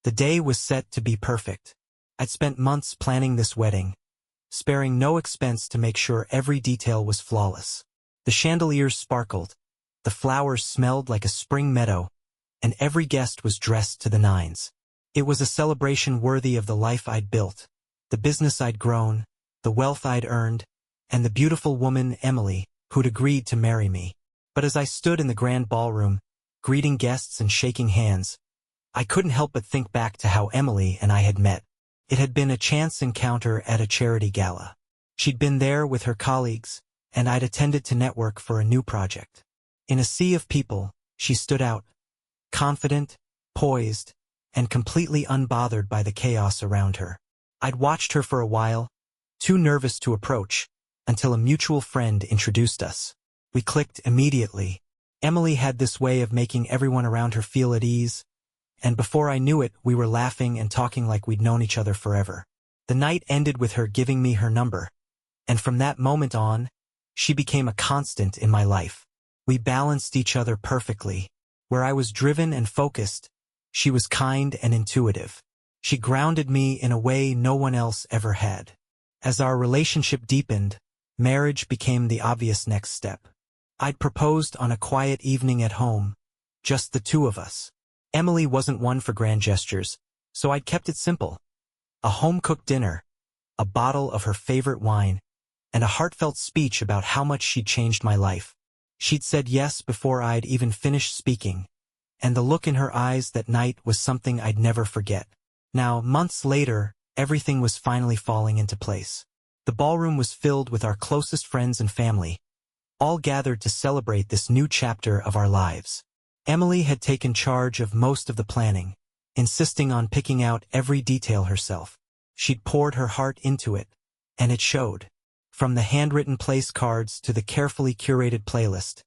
The day was set to be perfect. I'd spent months planning this wedding, sparing no expense to make sure every detail was flawless. The chandeliers sparkled, the flowers smelled like a spring meadow, and every guest was dressed to the nines. It was a celebration worthy of the life I'd built, the business I'd grown, the wealth I'd earned, and the beautiful woman, Emily, who'd agreed to marry me. But as I stood in the grand ballroom, greeting guests and shaking hands, I couldn't help but think back to how Emily and I had met. It had been a chance encounter at a charity gala. She'd been there with her colleagues, and I'd attended to network for a new project. In a sea of people, she stood out, confident, poised, and completely unbothered by the chaos around her. I'd watched her for a while, too nervous to approach, until a mutual friend introduced us. We clicked immediately. Emily had this way of making everyone around her feel at ease, and before I knew it, we were laughing and talking like we'd known each other forever. The night ended with her giving me her number, and from that moment on, she became a constant in my life. We balanced each other perfectly. Where I was driven and focused, she was kind and intuitive. She grounded me in a way no one else ever had. As our relationship deepened, marriage became the obvious next step. I'd proposed on a quiet evening at home, just the two of us. Emily wasn't one for grand gestures, so I'd kept it simple. A home-cooked dinner, a bottle of her favorite wine, and a heartfelt speech about how much she'd changed my life. She'd said yes before I'd even finished speaking, and the look in her eyes that night was something I'd never forget. Now, months later, everything was finally falling into place. The ballroom was filled with our closest friends and family, all gathered to celebrate this new chapter of our lives. Emily had taken charge of most of the planning, insisting on picking out every detail herself. She'd poured her heart into it, and it showed. From the handwritten place cards to the carefully curated playlist,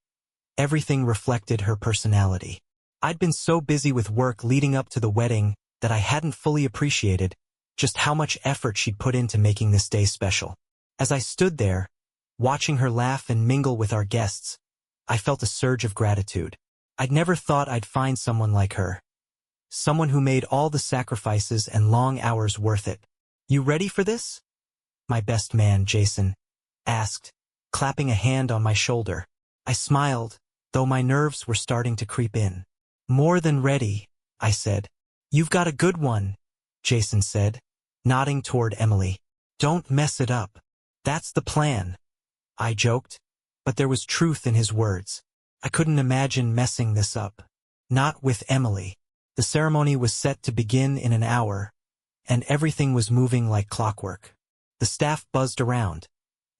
everything reflected her personality. I'd been so busy with work leading up to the wedding that I hadn't fully appreciated just how much effort she'd put into making this day special. As I stood there, watching her laugh and mingle with our guests, I felt a surge of gratitude. I'd never thought I'd find someone like her. Someone who made all the sacrifices and long hours worth it. "You ready for this?" my best man, Jason, asked, clapping a hand on my shoulder. I smiled, though my nerves were starting to creep in. "More than ready," I said. "You've got a good one," Jason said, nodding toward Emily. "Don't mess it up." "That's the plan," I joked, but there was truth in his words. I couldn't imagine messing this up. Not with Emily. The ceremony was set to begin in an hour, and everything was moving like clockwork. The staff buzzed around,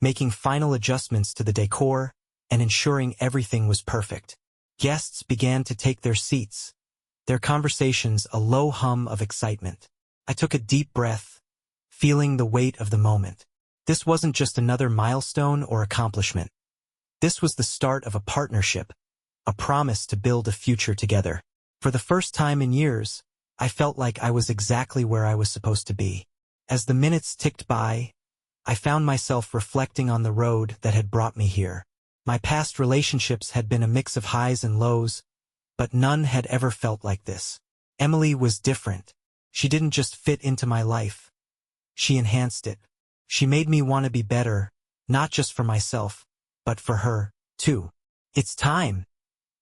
making final adjustments to the decor and ensuring everything was perfect. Guests began to take their seats, their conversations a low hum of excitement. I took a deep breath, feeling the weight of the moment. This wasn't just another milestone or accomplishment. This was the start of a partnership, a promise to build a future together. For the first time in years, I felt like I was exactly where I was supposed to be. As the minutes ticked by, I found myself reflecting on the road that had brought me here. My past relationships had been a mix of highs and lows, but none had ever felt like this. Emily was different. She didn't just fit into my life. She enhanced it. She made me want to be better, not just for myself, but for her, too. "It's time,"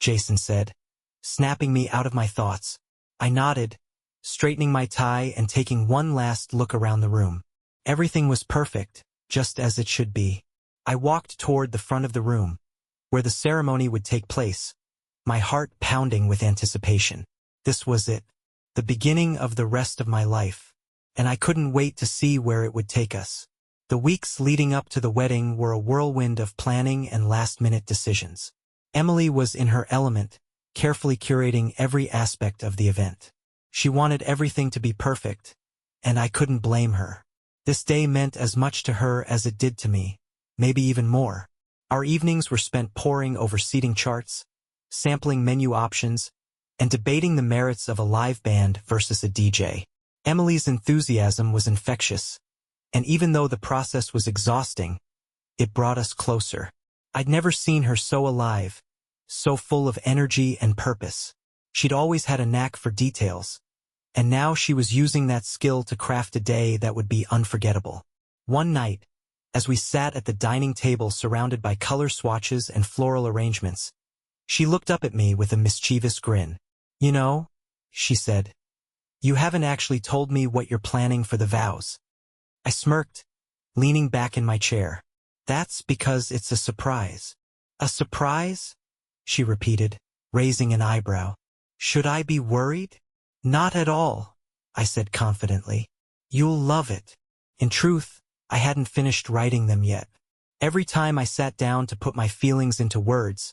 Jason said, snapping me out of my thoughts. I nodded, straightening my tie and taking one last look around the room. Everything was perfect, just as it should be. I walked toward the front of the room, where the ceremony would take place, my heart pounding with anticipation. This was it, the beginning of the rest of my life, and I couldn't wait to see where it would take us. The weeks leading up to the wedding were a whirlwind of planning and last-minute decisions. Emily was in her element, carefully curating every aspect of the event. She wanted everything to be perfect, and I couldn't blame her. This day meant as much to her as it did to me, maybe even more. Our evenings were spent poring over seating charts, sampling menu options, and debating the merits of a live band versus a DJ. Emily's enthusiasm was infectious, and even though the process was exhausting, it brought us closer. I'd never seen her so alive, so full of energy and purpose. She'd always had a knack for details, And now she was using that skill to craft a day that would be unforgettable. One night, as we sat at the dining table surrounded by color swatches and floral arrangements, she looked up at me with a mischievous grin. "You know," she said, "you haven't actually told me what you're planning for the vows." I smirked, leaning back in my chair. "That's because it's a surprise." "A surprise?" she repeated, raising an eyebrow. "Should I be worried?" "Not at all," I said confidently. "You'll love it." In truth, I hadn't finished writing them yet. Every time I sat down to put my feelings into words,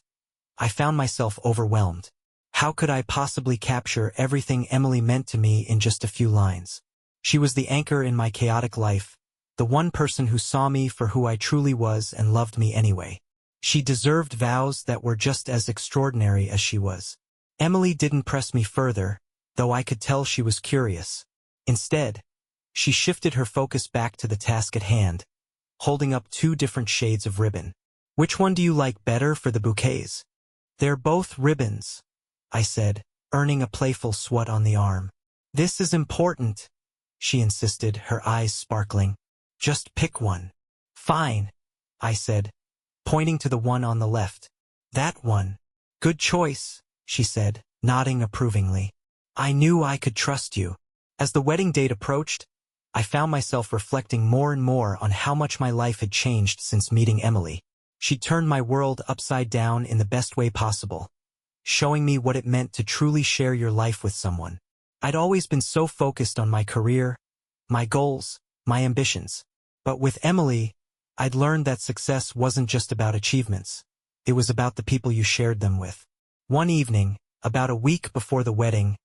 I found myself overwhelmed. How could I possibly capture everything Emily meant to me in just a few lines? She was the anchor in my chaotic life, the one person who saw me for who I truly was and loved me anyway. She deserved vows that were just as extraordinary as she was. Emily didn't press me further, though I could tell she was curious. Instead, she shifted her focus back to the task at hand, holding up 2 different shades of ribbon. "Which one do you like better for the bouquets?" "They're both ribbons," I said, earning a playful swat on the arm. "This is important," she insisted, her eyes sparkling. "Just pick one." "Fine," I said, pointing to the one on the left. "That one." "Good choice," she said, nodding approvingly. I knew I could trust you. As the wedding date approached, I found myself reflecting more and more on how much my life had changed since meeting Emily. She turned my world upside down in the best way possible, showing me what it meant to truly share your life with someone. I'd always been so focused on my career, my goals, my ambitions. But with Emily, I'd learned that success wasn't just about achievements. It was about the people you shared them with. One evening, about a week before the wedding,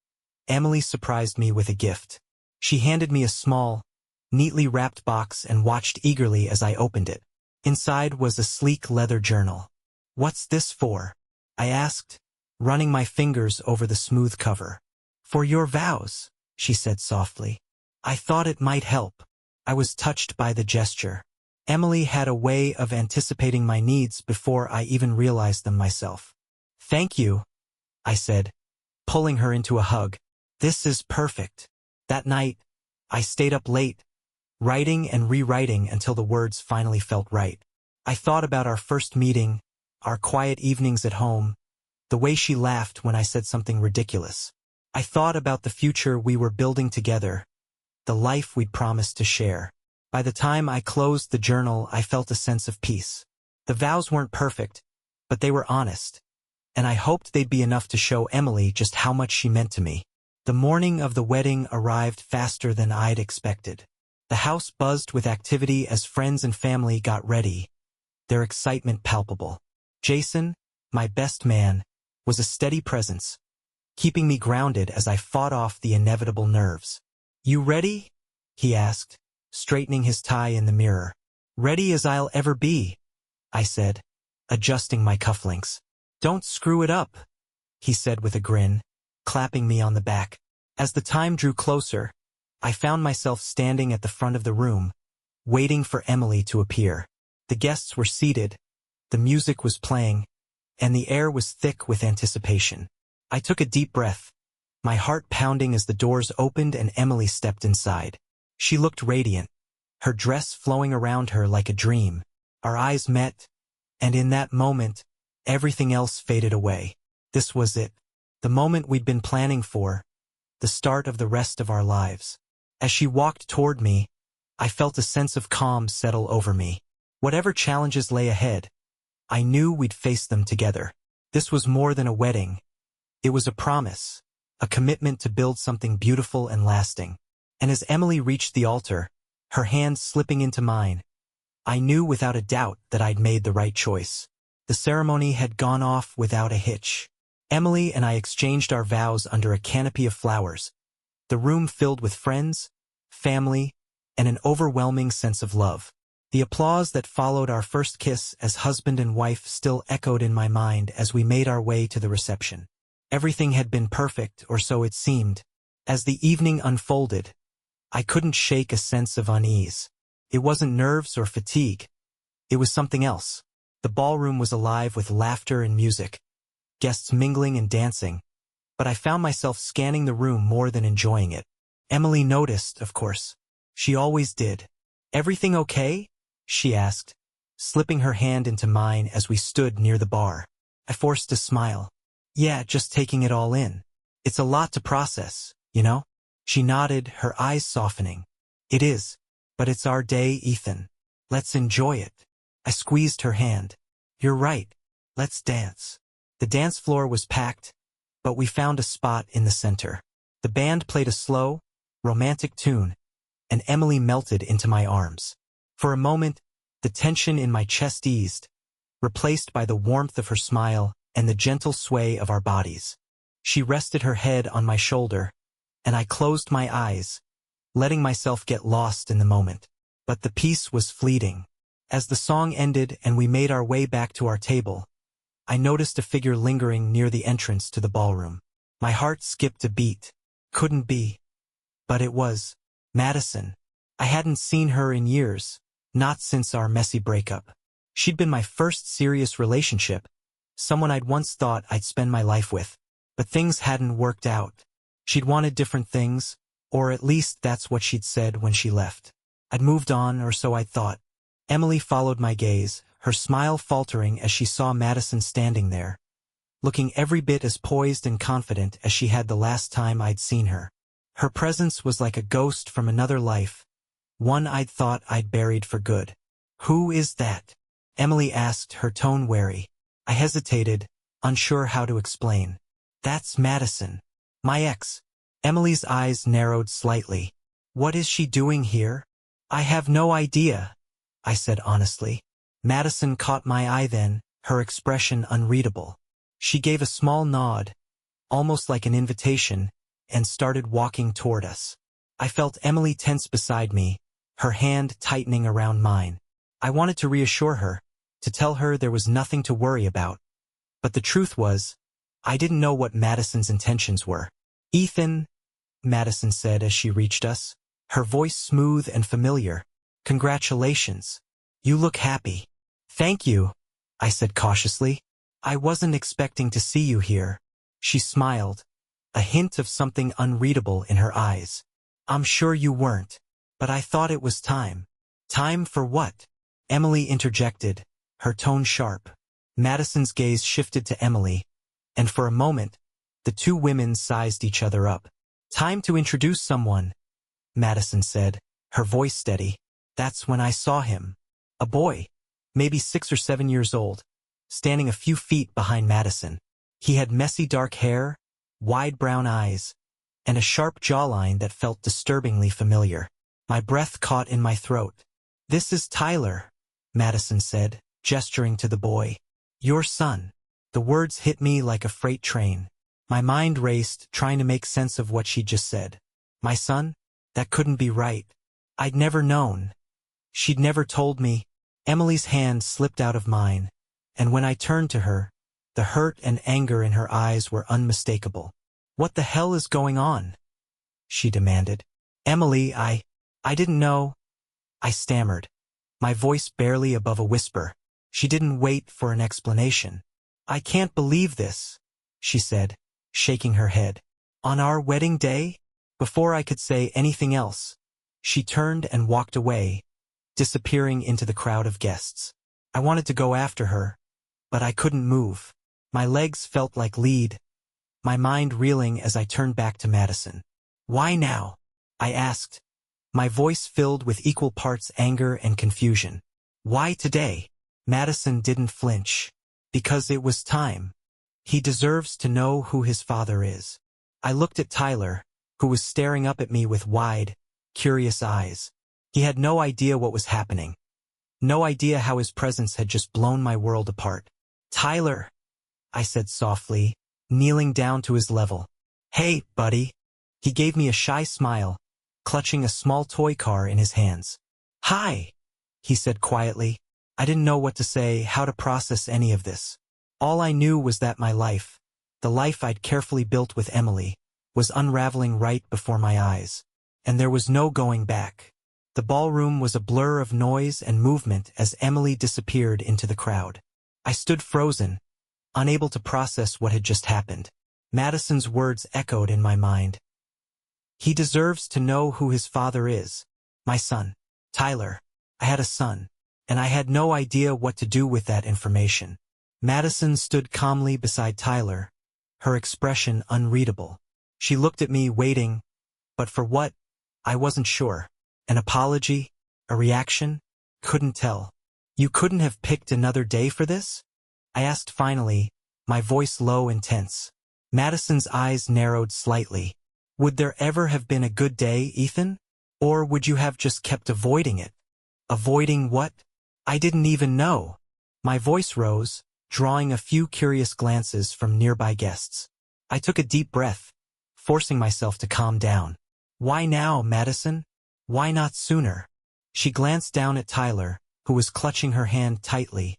Emily surprised me with a gift. She handed me a small, neatly wrapped box and watched eagerly as I opened it. Inside was a sleek leather journal. "What's this for?" I asked, running my fingers over the smooth cover. "For your vows," she said softly. I thought it might help. I was touched by the gesture. Emily had a way of anticipating my needs before I even realized them myself. "Thank you," I said, pulling her into a hug. "This is perfect." That night, I stayed up late, writing and rewriting until the words finally felt right. I thought about our first meeting, our quiet evenings at home, the way she laughed when I said something ridiculous. I thought about the future we were building together, the life we'd promised to share. By the time I closed the journal, I felt a sense of peace. The vows weren't perfect, but they were honest, and I hoped they'd be enough to show Emily just how much she meant to me. The morning of the wedding arrived faster than I'd expected. The house buzzed with activity as friends and family got ready, their excitement palpable. Jason, my best man, was a steady presence, keeping me grounded as I fought off the inevitable nerves. "You ready?" he asked, straightening his tie in the mirror. "Ready as I'll ever be," I said, adjusting my cufflinks. "Don't screw it up," he said with a grin, clapping me on the back. As the time drew closer, I found myself standing at the front of the room, waiting for Emily to appear. The guests were seated, the music was playing, and the air was thick with anticipation. I took a deep breath, my heart pounding as the doors opened and Emily stepped inside. She looked radiant, her dress flowing around her like a dream. Our eyes met, and in that moment, everything else faded away. This was it, the moment we'd been planning for, the start of the rest of our lives. As she walked toward me, I felt a sense of calm settle over me. Whatever challenges lay ahead, I knew we'd face them together. This was more than a wedding. It was a promise, a commitment to build something beautiful and lasting. And as Emily reached the altar, her hand slipping into mine, I knew without a doubt that I'd made the right choice. The ceremony had gone off without a hitch. Emily and I exchanged our vows under a canopy of flowers, the room filled with friends, family, and an overwhelming sense of love. The applause that followed our first kiss as husband and wife still echoed in my mind as we made our way to the reception. Everything had been perfect, or so it seemed. As the evening unfolded, I couldn't shake a sense of unease. It wasn't nerves or fatigue. It was something else. The ballroom was alive with laughter and music, guests mingling and dancing, but I found myself scanning the room more than enjoying it. Emily noticed, of course. She always did. "Everything okay?" she asked, slipping her hand into mine as we stood near the bar. I forced a smile. "Yeah, just taking it all in. It's a lot to process, you know?" She nodded, her eyes softening. "It is. But it's our day, Ethan. Let's enjoy it." I squeezed her hand. "You're right. Let's dance." The dance floor was packed, but we found a spot in the center. The band played a slow, romantic tune, and Emily melted into my arms. For a moment, the tension in my chest eased, replaced by the warmth of her smile and the gentle sway of our bodies. She rested her head on my shoulder, and I closed my eyes, letting myself get lost in the moment. But the peace was fleeting. As the song ended and we made our way back to our table, I noticed a figure lingering near the entrance to the ballroom. My heart skipped a beat. Couldn't be. But it was Madison. I hadn't seen her in years, not since our messy breakup. She'd been my first serious relationship, someone I'd once thought I'd spend my life with. But things hadn't worked out. She'd wanted different things, or at least that's what she'd said when she left. I'd moved on, or so I'd thought. Emily followed my gaze, her smile faltering as she saw Madison standing there, looking every bit as poised and confident as she had the last time I'd seen her. Her presence was like a ghost from another life, one I'd thought I'd buried for good. "Who is that?" Emily asked, her tone wary. I hesitated, unsure how to explain. "That's Madison. My ex." Emily's eyes narrowed slightly. "What is she doing here?" "I have no idea," I said honestly. Madison caught my eye then, her expression unreadable. She gave a small nod, almost like an invitation, and started walking toward us. I felt Emily tense beside me, her hand tightening around mine. I wanted to reassure her, to tell her there was nothing to worry about. But the truth was, I didn't know what Madison's intentions were. "Ethan," Madison said as she reached us, her voice smooth and familiar. "Congratulations. You look happy." "Thank you," I said cautiously. "I wasn't expecting to see you here." She smiled, a hint of something unreadable in her eyes. "I'm sure you weren't. But I thought it was time." "Time for what?" Emily interjected, her tone sharp. Madison's gaze shifted to Emily, and for a moment, the two women sized each other up. "Time to introduce someone," Madison said, her voice steady. That's when I saw him. A boy, maybe 6 or 7 years old, standing a few feet behind Madison. He had messy dark hair, wide brown eyes, and a sharp jawline that felt disturbingly familiar. My breath caught in my throat. "This is Tyler," Madison said, gesturing to the boy. "Your son." The words hit me like a freight train. My mind raced, trying to make sense of what she'd just said. My son? That couldn't be right. I'd never known. She'd never told me. Emily's hand slipped out of mine, and when I turned to her, the hurt and anger in her eyes were unmistakable. "What the hell is going on?" she demanded. "Emily, I didn't know," I stammered, my voice barely above a whisper. She didn't wait for an explanation. "I can't believe this," she said, shaking her head. "On our wedding day?" Before I could say anything else, she turned and walked away, disappearing into the crowd of guests. I wanted to go after her, but I couldn't move. My legs felt like lead, my mind reeling as I turned back to Madison. "Why now?" I asked, my voice filled with equal parts anger and confusion. "Why today?" Madison didn't flinch. "Because it was time. He deserves to know who his father is." I looked at Tyler, who was staring up at me with wide, curious eyes. He had no idea what was happening. No idea how his presence had just blown my world apart. "Tyler," I said softly, kneeling down to his level. "Hey, buddy." He gave me a shy smile, clutching a small toy car in his hands. "Hi," he said quietly. I didn't know what to say, how to process any of this. All I knew was that my life, the life I'd carefully built with Emily, was unraveling right before my eyes. And there was no going back. The ballroom was a blur of noise and movement as Emily disappeared into the crowd. I stood frozen, unable to process what had just happened. Madison's words echoed in my mind. He deserves to know who his father is. My son. Tyler. I had a son, and I had no idea what to do with that information. Madison stood calmly beside Tyler, her expression unreadable. She looked at me, waiting, but for what? I wasn't sure. An apology? A reaction? Couldn't tell. You couldn't have picked another day for this? I asked finally, my voice low and tense. Madison's eyes narrowed slightly. Would there ever have been a good day, Ethan? Or would you have just kept avoiding it? Avoiding what? I didn't even know. My voice rose, drawing a few curious glances from nearby guests. I took a deep breath, forcing myself to calm down. Why now, Madison? Why not sooner? She glanced down at Tyler, who was clutching her hand tightly,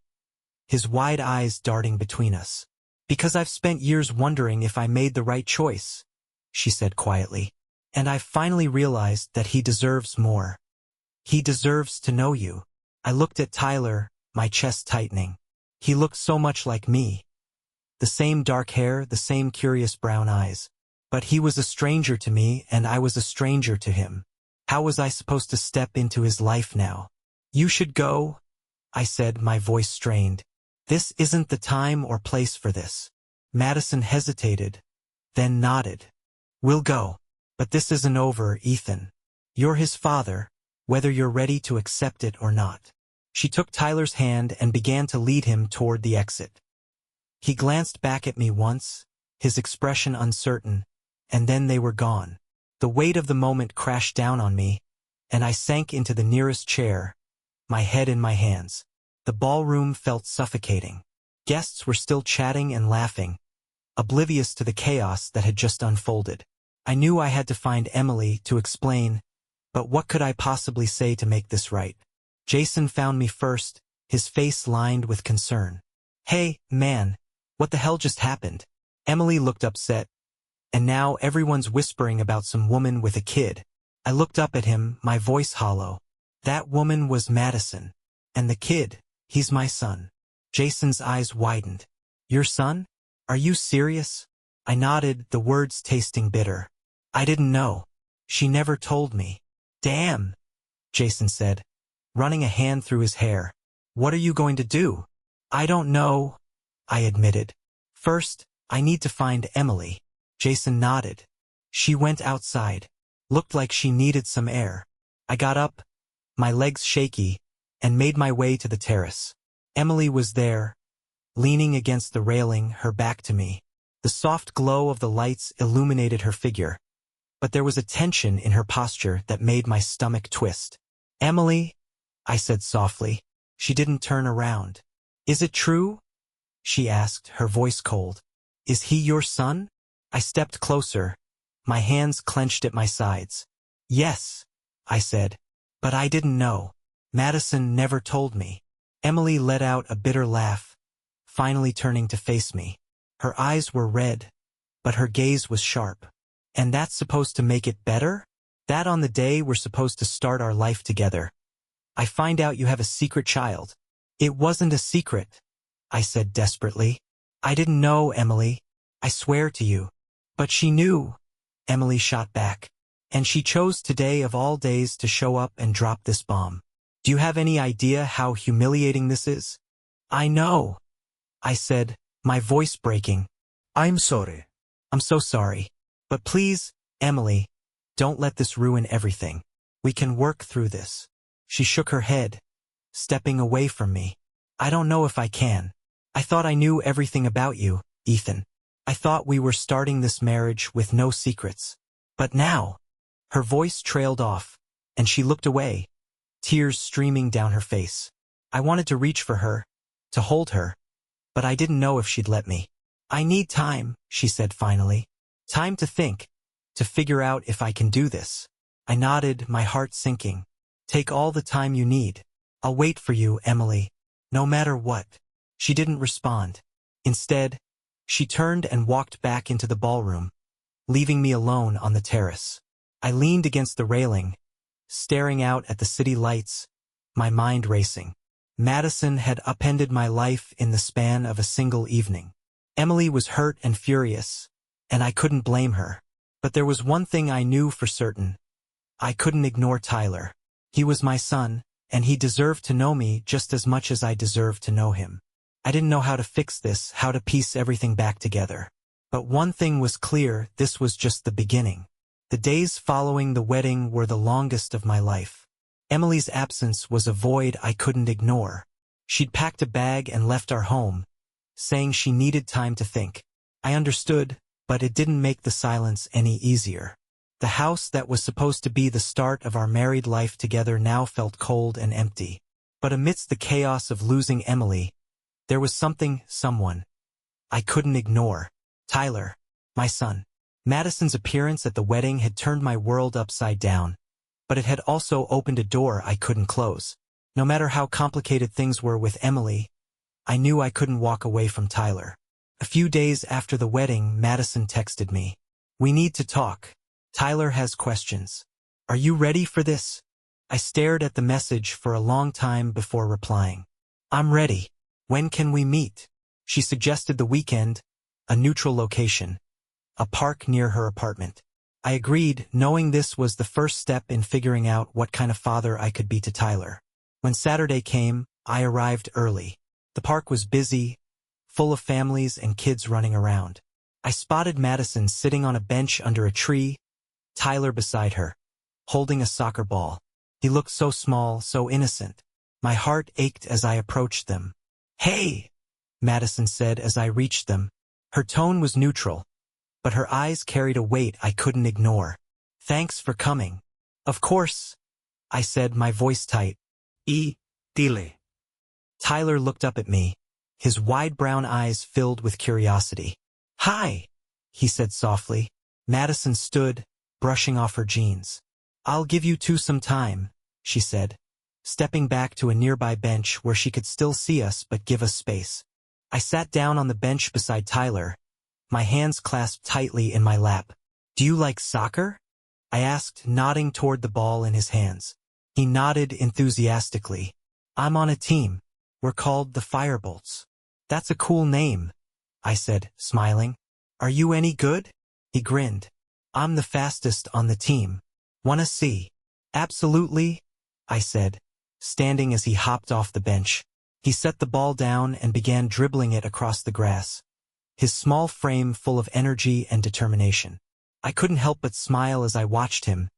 his wide eyes darting between us. Because I've spent years wondering if I made the right choice, she said quietly. And I've finally realized that he deserves more. He deserves to know you. I looked at Tyler, my chest tightening. He looked so much like me. The same dark hair, the same curious brown eyes. But he was a stranger to me, and I was a stranger to him. How was I supposed to step into his life now? You should go, I said, my voice strained. This isn't the time or place for this. Madison hesitated, then nodded. We'll go. But this isn't over, Ethan. You're his father, whether you're ready to accept it or not. She took Tyler's hand and began to lead him toward the exit. He glanced back at me once, his expression uncertain, and then they were gone. The weight of the moment crashed down on me, and I sank into the nearest chair, my head in my hands. The ballroom felt suffocating. Guests were still chatting and laughing, oblivious to the chaos that had just unfolded. I knew I had to find Emily to explain, but what could I possibly say to make this right? Jason found me first, his face lined with concern. Hey, man, what the hell just happened? Emily looked upset, and now everyone's whispering about some woman with a kid. I looked up at him, my voice hollow. That woman was Madison. And the kid, he's my son. Jason's eyes widened. Your son? Are you serious? I nodded, the words tasting bitter. I didn't know. She never told me. Damn, Jason said, running a hand through his hair. What are you going to do? I don't know, I admitted. First, I need to find Emily. Jason nodded. She went outside. Looked like she needed some air. I got up, my legs shaky, and made my way to the terrace. Emily was there, leaning against the railing, her back to me. The soft glow of the lights illuminated her figure, but there was a tension in her posture that made my stomach twist. Emily, I said softly. She didn't turn around. Is it true? She asked, her voice cold. Is he your son? I stepped closer, my hands clenched at my sides. Yes, I said, but I didn't know. Madison never told me. Emily let out a bitter laugh, finally turning to face me. Her eyes were red, but her gaze was sharp. And that's supposed to make it better? That on the day we're supposed to start our life together, I find out you have a secret child. It wasn't a secret, I said desperately. I didn't know, Emily. I swear to you. But she knew, Emily shot back. And she chose today of all days to show up and drop this bomb. Do you have any idea how humiliating this is? I know, I said, my voice breaking. I'm sorry. I'm so sorry. But please, Emily, don't let this ruin everything. We can work through this. She shook her head, stepping away from me. I don't know if I can. I thought I knew everything about you, Ethan. I thought we were starting this marriage with no secrets. But now, her voice trailed off, and she looked away, tears streaming down her face. I wanted to reach for her, to hold her, but I didn't know if she'd let me. I need time, she said finally. Time to think, to figure out if I can do this. I nodded, my heart sinking. Take all the time you need. I'll wait for you, Emily, no matter what. She didn't respond. Instead, she turned and walked back into the ballroom, leaving me alone on the terrace. I leaned against the railing, staring out at the city lights, my mind racing. Madison had upended my life in the span of a single evening. Emily was hurt and furious, and I couldn't blame her. But there was one thing I knew for certain. I couldn't ignore Tyler. He was my son, and he deserved to know me just as much as I deserved to know him. I didn't know how to fix this, how to piece everything back together. But one thing was clear, this was just the beginning. The days following the wedding were the longest of my life. Emily's absence was a void I couldn't ignore. She'd packed a bag and left our home, saying she needed time to think. I understood, but it didn't make the silence any easier. The house that was supposed to be the start of our married life together now felt cold and empty. But amidst the chaos of losing Emily, there was someone I couldn't ignore. Tyler, my son. Madison's appearance at the wedding had turned my world upside down, but it had also opened a door I couldn't close. No matter how complicated things were with Emily, I knew I couldn't walk away from Tyler. A few days after the wedding, Madison texted me. "We need to talk. Tyler has questions. Are you ready for this?" I stared at the message for a long time before replying. "I'm ready. When can we meet?" She suggested the weekend, a neutral location, a park near her apartment. I agreed, knowing this was the first step in figuring out what kind of father I could be to Tyler. When Saturday came, I arrived early. The park was busy, full of families and kids running around. I spotted Madison sitting on a bench under a tree, Tyler beside her, holding a soccer ball. He looked so small, so innocent. My heart ached as I approached them. "Hey," Madison said as I reached them. Her tone was neutral, but her eyes carried a weight I couldn't ignore. "Thanks for coming." "Of course," I said, my voice tight. Dile. Tyler looked up at me, his wide brown eyes filled with curiosity. "Hi," he said softly. Madison stood, brushing off her jeans. "I'll give you two some time," she said, stepping back to a nearby bench where she could still see us but give us space. I sat down on the bench beside Tyler, my hands clasped tightly in my lap. "Do you like soccer?" I asked, nodding toward the ball in his hands. He nodded enthusiastically. "I'm on a team. We're called the Firebolts." "That's a cool name," I said, smiling. "Are you any good?" He grinned. "I'm the fastest on the team. Wanna see?" "Absolutely," I said, standing as he hopped off the bench. He set the ball down and began dribbling it across the grass, his small frame full of energy and determination. I couldn't help but smile as I watched him,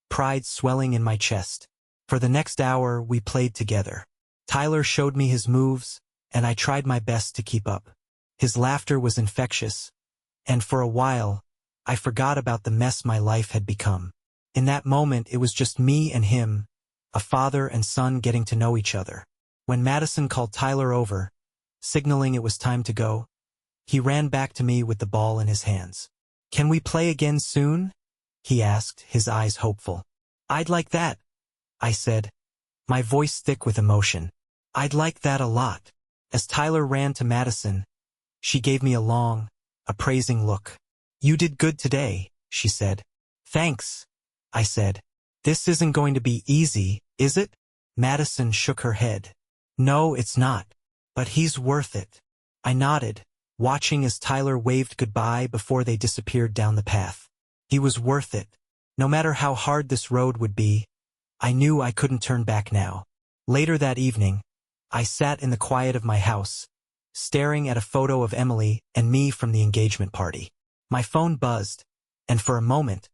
pride swelling in my chest. For the next hour, we played together. Tyler showed me his moves, and I tried my best to keep up. His laughter was infectious, and for a while, I forgot about the mess my life had become. In that moment, it was just me and him, a father and son getting to know each other. When Madison called Tyler over, signaling it was time to go, he ran back to me with the ball in his hands. "Can we play again soon?" he asked, his eyes hopeful. "I'd like that," I said, my voice thick with emotion. "I'd like that a lot." As Tyler ran to Madison, she gave me a long, appraising look. "You did good today," she said. "Thanks," I said. "This isn't going to be easy, is it?" Madison shook her head. "No, it's not. But he's worth it." I nodded, watching as Tyler waved goodbye before they disappeared down the path. He was worth it. No matter how hard this road would be, I knew I couldn't turn back now. Later that evening, I sat in the quiet of my house, staring at a photo of Emily and me from the engagement party. My phone buzzed, and for a moment,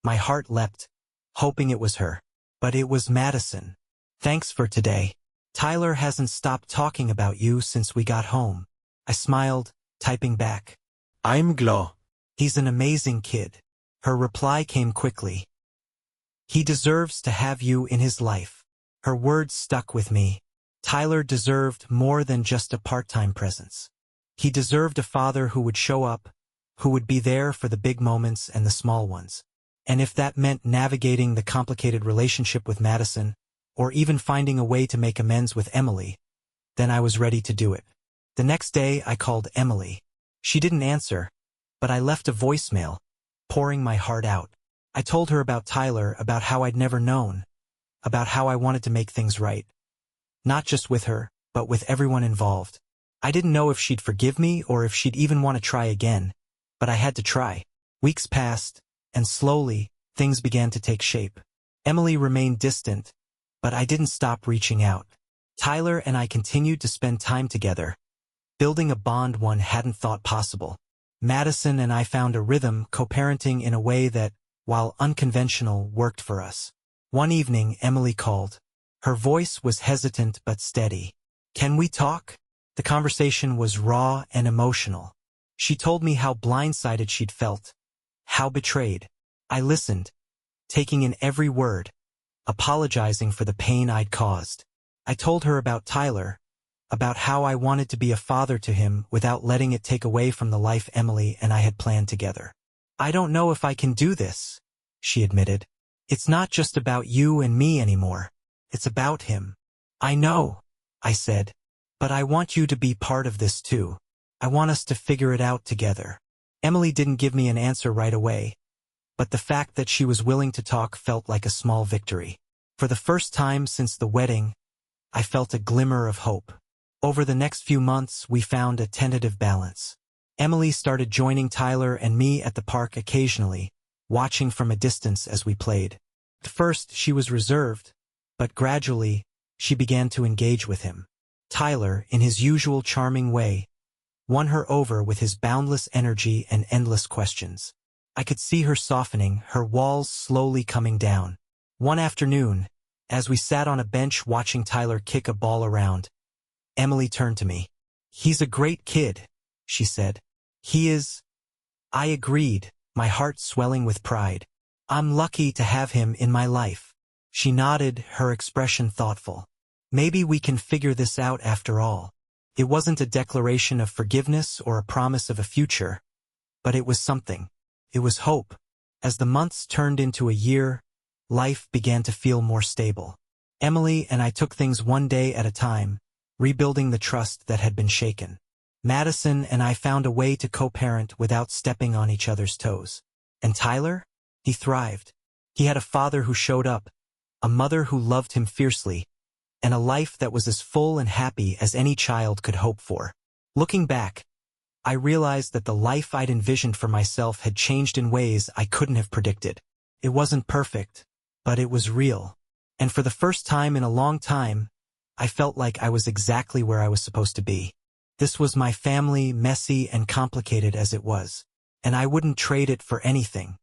my heart leapt, hoping it was her. But it was Madison. "Thanks for today. Tyler hasn't stopped talking about you since we got home." I smiled, typing back. "I'm glad. He's an amazing kid." Her reply came quickly. "He deserves to have you in his life." Her words stuck with me. Tyler deserved more than just a part-time presence. He deserved a father who would show up, who would be there for the big moments and the small ones. And if that meant navigating the complicated relationship with Madison, or even finding a way to make amends with Emily, then I was ready to do it. The next day I called Emily. She didn't answer, but I left a voicemail, pouring my heart out. I told her about Tyler, about how I'd never known, about how I wanted to make things right. Not just with her, but with everyone involved. I didn't know if she'd forgive me or if she'd even want to try again, but I had to try. Weeks passed, and slowly, things began to take shape. Emily remained distant, but I didn't stop reaching out. Tyler and I continued to spend time together, building a bond one hadn't thought possible. Madison and I found a rhythm, co-parenting in a way that, while unconventional, worked for us. One evening, Emily called. Her voice was hesitant but steady. "Can we talk?" The conversation was raw and emotional. She told me how blindsided she'd felt, how betrayed. I listened, taking in every word, apologizing for the pain I'd caused. I told her about Tyler, about how I wanted to be a father to him without letting it take away from the life Emily and I had planned together. "I don't know if I can do this," she admitted. "It's not just about you and me anymore. It's about him." "I know," I said, "but I want you to be part of this too. I want us to figure it out together." Emily didn't give me an answer right away, but the fact that she was willing to talk felt like a small victory. For the first time since the wedding, I felt a glimmer of hope. Over the next few months, we found a tentative balance. Emily started joining Tyler and me at the park occasionally, watching from a distance as we played. At first, she was reserved, but gradually, she began to engage with him. Tyler, in his usual charming way, won her over with his boundless energy and endless questions. I could see her softening, her walls slowly coming down. One afternoon, as we sat on a bench watching Tyler kick a ball around, Emily turned to me. "He's a great kid," she said. "He is." I agreed, my heart swelling with pride. "I'm lucky to have him in my life." She nodded, her expression thoughtful. "Maybe we can figure this out after all." It wasn't a declaration of forgiveness or a promise of a future, but it was something. It was hope. As the months turned into a year, life began to feel more stable. Emily and I took things one day at a time, rebuilding the trust that had been shaken. Madison and I found a way to co-parent without stepping on each other's toes. And Tyler? He thrived. He had a father who showed up, a mother who loved him fiercely, and a life that was as full and happy as any child could hope for. Looking back, I realized that the life I'd envisioned for myself had changed in ways I couldn't have predicted. It wasn't perfect, but it was real. And for the first time in a long time, I felt like I was exactly where I was supposed to be. This was my family, messy and complicated as it was, and I wouldn't trade it for anything.